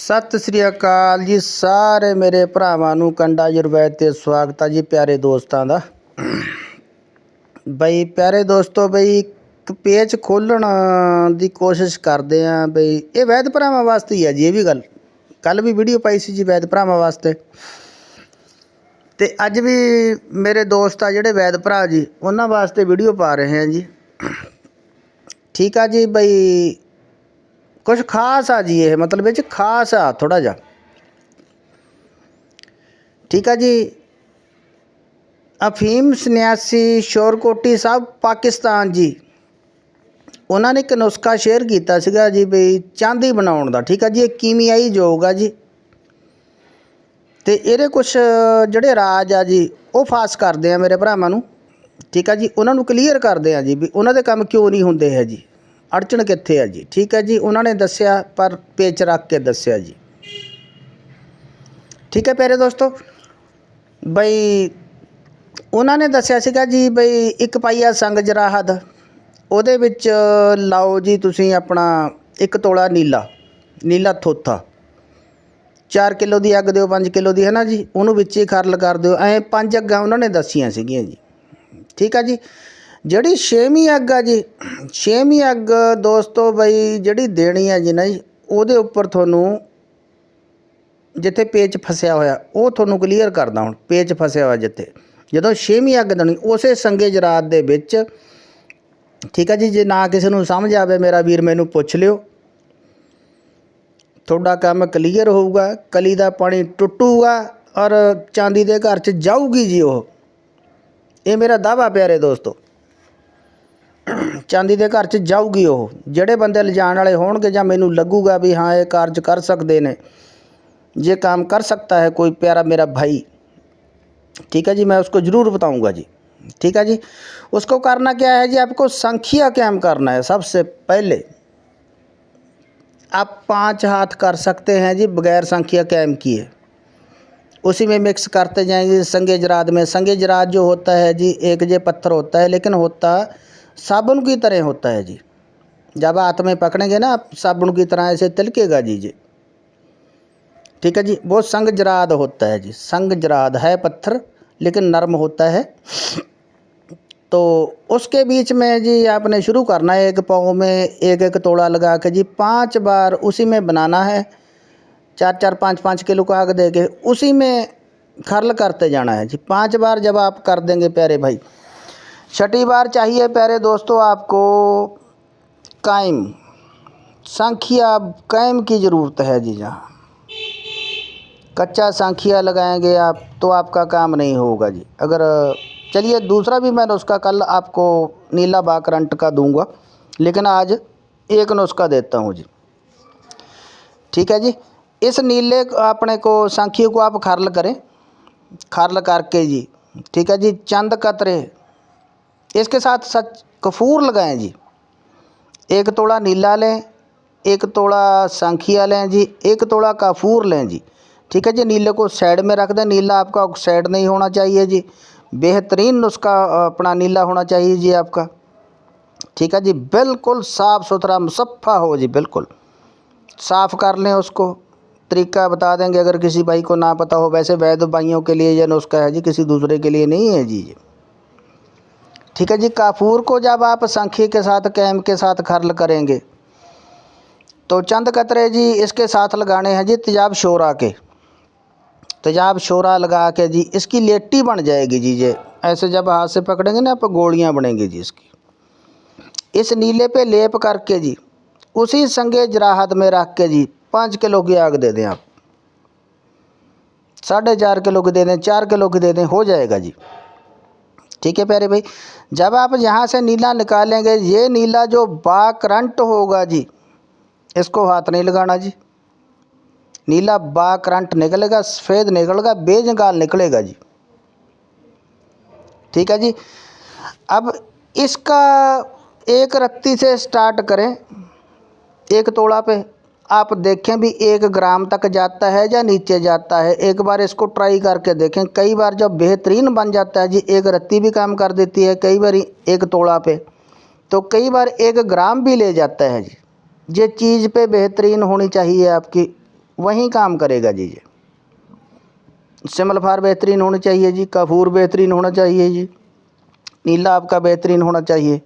सत श्री अकाल जी सारे मेरे भरावां नूं कंडा आयुर्वैद ते स्वागत है जी प्यारे दोस्तां दा। बई प्यारे दोस्तों बई एक पेज खोलण दी कोशिश करदे आ बई ये वैद भरावां वास्ते ही है जी। ये भी गल कल भी वीडियो पाई सी जी वैद भरावां वास्ते ते अज भी मेरे दोस्त आ जिहड़े वैद भरा जी उन्हां वास्ते वीडियो पा रहे हैं जी। ठीक है जी बई कुछ खास आ जी ये मतलब ये खास आ थोड़ा जा। ठीक है जी अफीम सन्यासी शोरकोटी साहब पाकिस्तान जी उन्होंने एक नुस्खा शेयर किया सीगा जी बई चांदी बनाउण दा। ठीक है जी ये कीमियाई योग आ जी ते इहदे कुछ जिहड़े राज आ जी वो फास करदे आ मेरे भरावां नूं। ठीक है जी उन्होंने क्लीयर करदे आ जी भी उन्हां दे काम क्यों नहीं हुंदे है जी, अड़चन कित्थे है जी। ठीक है जी उन्होंने दस्सिया पर पेच रख के दस्सिया जी। ठीक है प्यारे दोस्तों बई उन्होंने दस्सिया सीगा जी बई एक पाईआ संग जराहद ਉਹਦੇ ਵਿੱਚ ਲਾਓ जी तुसीं अपना एक तोला नीला थोथा 4 किलो की अग दिओ 5 किलो की है ना जी ਉਹਨੂੰ ਵਿੱਚ ही खरल कर दिओ ਐਂ 5 ਅੱਗਾਂ ਉਹਨਾਂ ਨੇ दस्सियां ਸੀਗੀਆਂ जी। ठीक है जी ਜਿਹੜੀ 6ਵੀਂ ਅੱਗ आ जी 6ਵੀਂ ਅੱਗ दोस्तों बई ਜਿਹੜੀ देनी है जी ना जी ਉਹਦੇ ਉੱਪਰ ਤੁਹਾਨੂੰ जिथे पेच फसिया होया वो ਤੁਹਾਨੂੰ क्लीयर करदा। ਹੁਣ पेच फसिया होया जिथे ਜਦੋਂ 6ਵੀਂ ਅੱਗ ਦੇਣੀ ਉਸੇ संगे जरात ਦੇ ਵਿੱਚ। ठीक है जी जे ना किसी नूं समझ आवे मेरा वीर मैनू पुछ लिओ थोड़ा काम क्लीयर होऊगा। कली दा पानी टुटूगा और चांदी दे घर च जाऊगी जी। वो ये मेरा दावा प्यारे दोस्तों चांदी दे घर च जाऊगी। वो जिहड़े बंदे लिजाण वाले होणगे जां मैनू लगूगा भी हाँ ये कार्ज कर सकते ने ये काम कर सकता है कोई प्यारा मेरा भाई। ठीक है जी मैं उसको ज़रूर बताऊंगा जी। ठीक है जी उसको करना क्या है जी आपको संख्या कैम करना है। सबसे पहले आप 5 हाथ कर सकते हैं जी बगैर संख्या कैम किए। उसी में मिक्स करते जाएंगे संगे जराद में। संगे जराद जो होता है जी एक जे पत्थर होता है लेकिन होता साबुन की तरह होता है जी। जब हाथ में पकड़ेंगे ना आप साबुन की तरह ऐसे तिलकेगा जी। ठीक है जी वो संग जराद होता है जी। संग जराद है पत्थर लेकिन नरम होता है। तो उसके बीच में जी आपने शुरू करना है एक पाँव में एक तोड़ा लगा के जी 5 बार उसी में बनाना है। 4-4 5-5 किलो का आग दे के उसी में खरल करते जाना है जी 5 बार। जब आप कर देंगे प्यारे भाई 6ठी बार चाहिए प्यारे दोस्तों आपको कायम संख्या कायम की ज़रूरत है जी। जहाँ कच्चा सांखिया लगाएंगे आप तो आपका काम नहीं होगा जी। अगर चलिए दूसरा भी मैं नुस्खा कल आपको नीला बाकरंट का दूंगा लेकिन आज एक नुस्खा देता हूँ जी। ठीक है जी इस नीले अपने को सांखिए को आप खरल करें। खरल करके जी ठीक है जी चंद कतरे इसके साथ सच कपूर लगाएं जी। 1 तोला नीला लें 1 तोला सांखिया लें जी 1 तोला काफूर लें जी। ठीक है जी नीले को साइड में रख दें। नीला आपका ऑक्साइड नहीं होना चाहिए जी। बेहतरीन नुस्खा अपना नीला होना चाहिए जी आपका। ठीक है जी बिल्कुल साफ़ सुथरा मुसफ़ा हो जी। बिल्कुल साफ़ कर लें उसको। तरीका बता देंगे अगर किसी भाई को ना पता हो। वैसे वैद्य भाइयों के लिए यह नुस्खा है जी किसी दूसरे के लिए नहीं है जी। ठीक है जी काफूर को जब आप संखी के साथ कैम के साथ खरल करेंगे तो चंद कतरे जी इसके साथ लगाने हैं जी तेजाब शोरा के। तेजाब शोरा लगा के जी इसकी लेट्टी बन जाएगी जी। ये ऐसे जब हाथ से पकड़ेंगे ना आप गोलियां बनेंगी जी इसकी। इस नीले पे लेप करके जी उसी संगे जराहत में रख के जी 5 किलो की आग दे दें आप। 4.5 किलो की दे दें 4 किलो की दे दें हो जाएगा जी। ठीक है प्यारे भाई जब आप यहाँ से नीला निकालेंगे ये नीला जो बाकरंट होगा जी इसको हाथ नहीं लगाना जी। नीला बाकरंट निकलेगा सफ़ेद निकलेगा बेजंगाल निकलेगा जी। ठीक है जी अब इसका एक रत्ती से स्टार्ट करें 1 तोला पे। आप देखें भी 1 ग्राम तक जाता है या नीचे जाता है। एक बार इसको ट्राई करके देखें। कई बार जब बेहतरीन बन जाता है जी 1 रत्ती भी काम कर देती है। कई बार 1 तोला पे तो कई बार 1 ग्राम भी ले जाता है जी। ये चीज़ पे बेहतरीन होनी चाहिए आपकी वहीं काम करेगा जी। ये सिमलफार बेहतरीन होनी चाहिए जी, काफूर बेहतरीन होना चाहिए जी, नीला आपका बेहतरीन होना चाहिए।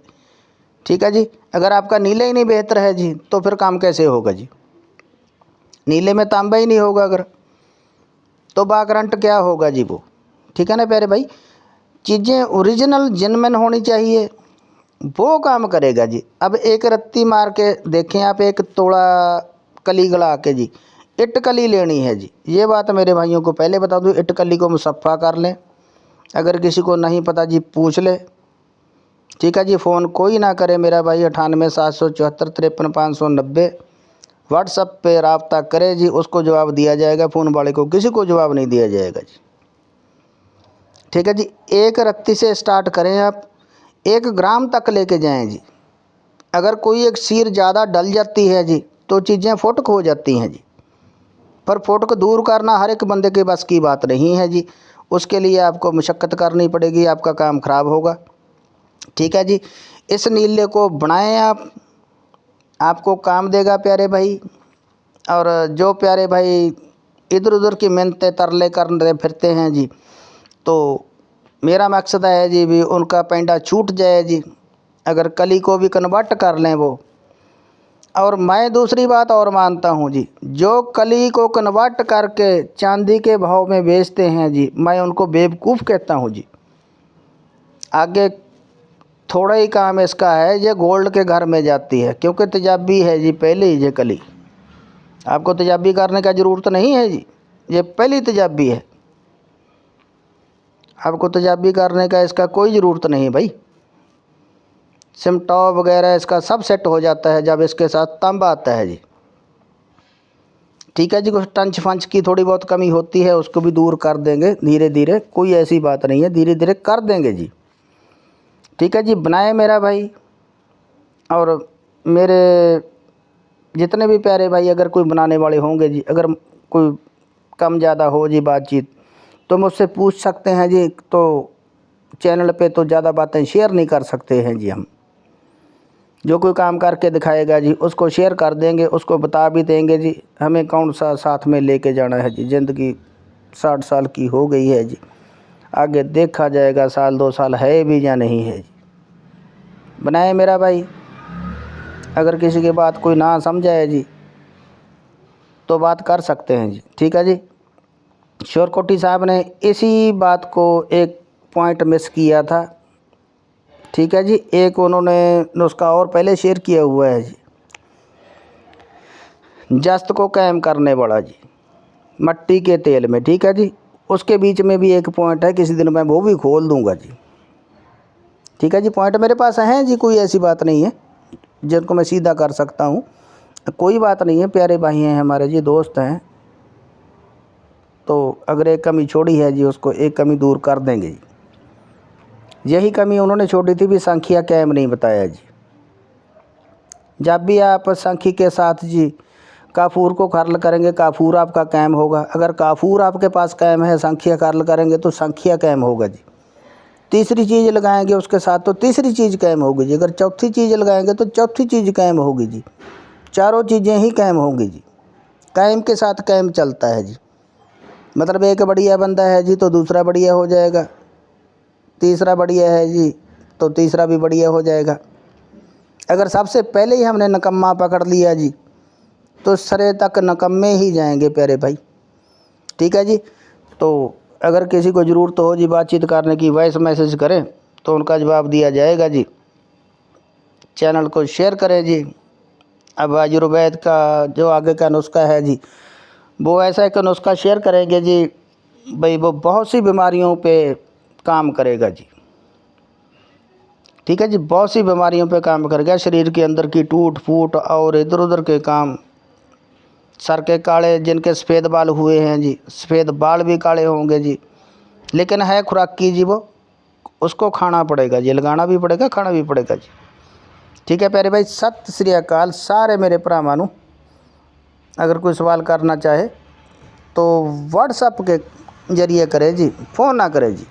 ठीक है जी। अगर आपका नीला ही नहीं बेहतर है जी तो फिर काम कैसे होगा जी? नीले में तांबा ही नहीं होगा अगर, तो बाकरंट क्या होगा जी वो। ठीक है ना प्यारे भाई, चीज़ें ओरिजिनल जेन्युइन होनी चाहिए, वो काम करेगा जी। अब एक रत्ती मार के देखें आप, एक तोड़ा कली गला के जी, इट कली लेनी है जी। ये बात मेरे भाइयों को पहले बता दूँ, इट कली को मुसफ़ा कर लें। अगर किसी को नहीं पता जी पूछ ले। ठीक है जी। फ़ोन कोई ना करे मेरा भाई, 98 774 53 590 व्हाट्सअप पे रब्ता करे जी, उसको जवाब दिया जाएगा। फ़ोन वाले को किसी को जवाब नहीं दिया जाएगा जी। ठीक है जी। एक रत्ती से स्टार्ट करें आप, 1 ग्राम तक लेके जाएं जी। अगर कोई एक सीर ज़्यादा डल जाती है जी तो चीज़ें फुटक हो जाती हैं जी। पर फुटक दूर करना हर एक बंदे के बस की बात नहीं है जी, उसके लिए आपको मशक्क़त करनी पड़ेगी, आपका काम ख़राब होगा। ठीक है जी। इस नीले को बनाएं आप, आपको काम देगा प्यारे भाई। और जो प्यारे भाई इधर उधर की मिन्नतें तरले कर रहे फिरते हैं जी, तो मेरा मकसद है जी भी उनका पेंडा छूट जाए जी, अगर कली को भी कन्वर्ट कर लें वो। और मैं दूसरी बात और मानता हूँ जी, जो कली को कन्वर्ट करके चांदी के भाव में बेचते हैं जी, मैं उनको बेवकूफ़ कहता हूँ जी। आगे थोड़ा ही काम इसका है, ये गोल्ड के घर में जाती है, क्योंकि तेजाबी है जी पहले ही ये कली। आपको तेजाबी करने का ज़रूरत नहीं है जी, ये पहली तेजाबी है, आपको तेजाबी करने का इसका कोई ज़रूरत नहीं भाई। सिमटॉप वगैरह इसका सब सेट हो जाता है जब इसके साथ तांबा आता है जी। ठीक है जी। कुछ टंच फंच की थोड़ी बहुत कमी होती है, उसको भी दूर कर देंगे धीरे धीरे, कोई ऐसी बात नहीं है, धीरे धीरे कर देंगे जी। ठीक है जी। बनाए मेरा भाई, और मेरे जितने भी प्यारे भाई अगर कोई बनाने वाले होंगे जी, अगर कोई कम ज़्यादा हो जी बातचीत, तो मुझसे पूछ सकते हैं जी। तो चैनल पे तो ज़्यादा बातें शेयर नहीं कर सकते हैं जी हम। जो कोई काम करके दिखाएगा जी उसको शेयर कर देंगे, उसको बता भी देंगे जी हमें कौन सा साथ में लेके जाना है जी। ज़िंदगी 60 साल की हो गई है जी, आगे देखा जाएगा साल 2 साल है भी या नहीं है जी। बनाए मेरा भाई, अगर किसी की बात कोई ना समझाए जी तो बात कर सकते हैं जी। ठीक है जी। श्योरकोटी साहब ने इसी बात को एक पॉइंट मिस किया था। ठीक है जी। एक उन्होंने नुस्खा और पहले शेयर किया हुआ है जी, जस्त को कायम करने वाला जी, मट्टी के तेल में। ठीक है जी। उसके बीच में भी एक पॉइंट है, किसी दिन मैं वो भी खोल दूंगा जी। ठीक है जी। पॉइंट मेरे पास हैं जी, कोई ऐसी बात नहीं है जिनको मैं सीधा कर सकता हूँ, कोई बात नहीं है। प्यारे भाई हैं हमारे जी, दोस्त हैं, तो अगर एक कमी छोड़ी है जी उसको एक कमी दूर कर देंगे जी। यही कमी उन्होंने छोड़ी थी भी संख्या कायम नहीं बताया जी। जब भी आप संख्या के साथ जी काफूर को खर्ल करेंगे, काफूर आपका कायम होगा। अगर काफूर आपके पास कायम है, संख्या खर्ल करेंगे तो संख्या कायम होगा जी। तीसरी चीज़ लगाएंगे उसके साथ तो तीसरी चीज़ कायम होगी जी। अगर चौथी चीज़ लगाएंगे तो चौथी चीज़ कायम होगी जी। चारों चीज़ें ही कायम होंगी जी। कायम के साथ कायम चलता है जी। मतलब एक बढ़िया बंदा है जी तो दूसरा बढ़िया हो जाएगा, तीसरा बढ़िया है जी तो तीसरा भी बढ़िया हो जाएगा। अगर सबसे पहले ही हमने नकम्मा पकड़ लिया जी तो सरे तक नकम्मे ही जाएंगे प्यारे भाई। ठीक है जी। तो अगर किसी को ज़रूरत हो जी बातचीत करने की, वॉइस मैसेज करें तो उनका जवाब दिया जाएगा जी। चैनल को शेयर करें जी। अब आयुर्वेद का जो आगे का नुस्खा है जी, वो ऐसा एक नुस्खा शेयर करेंगे जी भाई, वो बहुत सी बीमारियों पे काम करेगा जी। ठीक है जी। बहुत सी बीमारियों पे काम करेगा, शरीर के अंदर की टूट फूट और इधर उधर के काम, सर के काले जिनके सफ़ेद बाल हुए हैं जी, सफ़ेद बाल भी काले होंगे जी, लेकिन है खुराक की जी वो, उसको खाना पड़ेगा जी, लगाना भी पड़ेगा, खाना भी पड़ेगा जी। ठीक है प्यारे भाई, सत श्री अकाल सारे मेरे भरावां। अगर कोई सवाल करना चाहे तो व्हाट्सएप के जरिए करे जी, फ़ोन ना करे जी।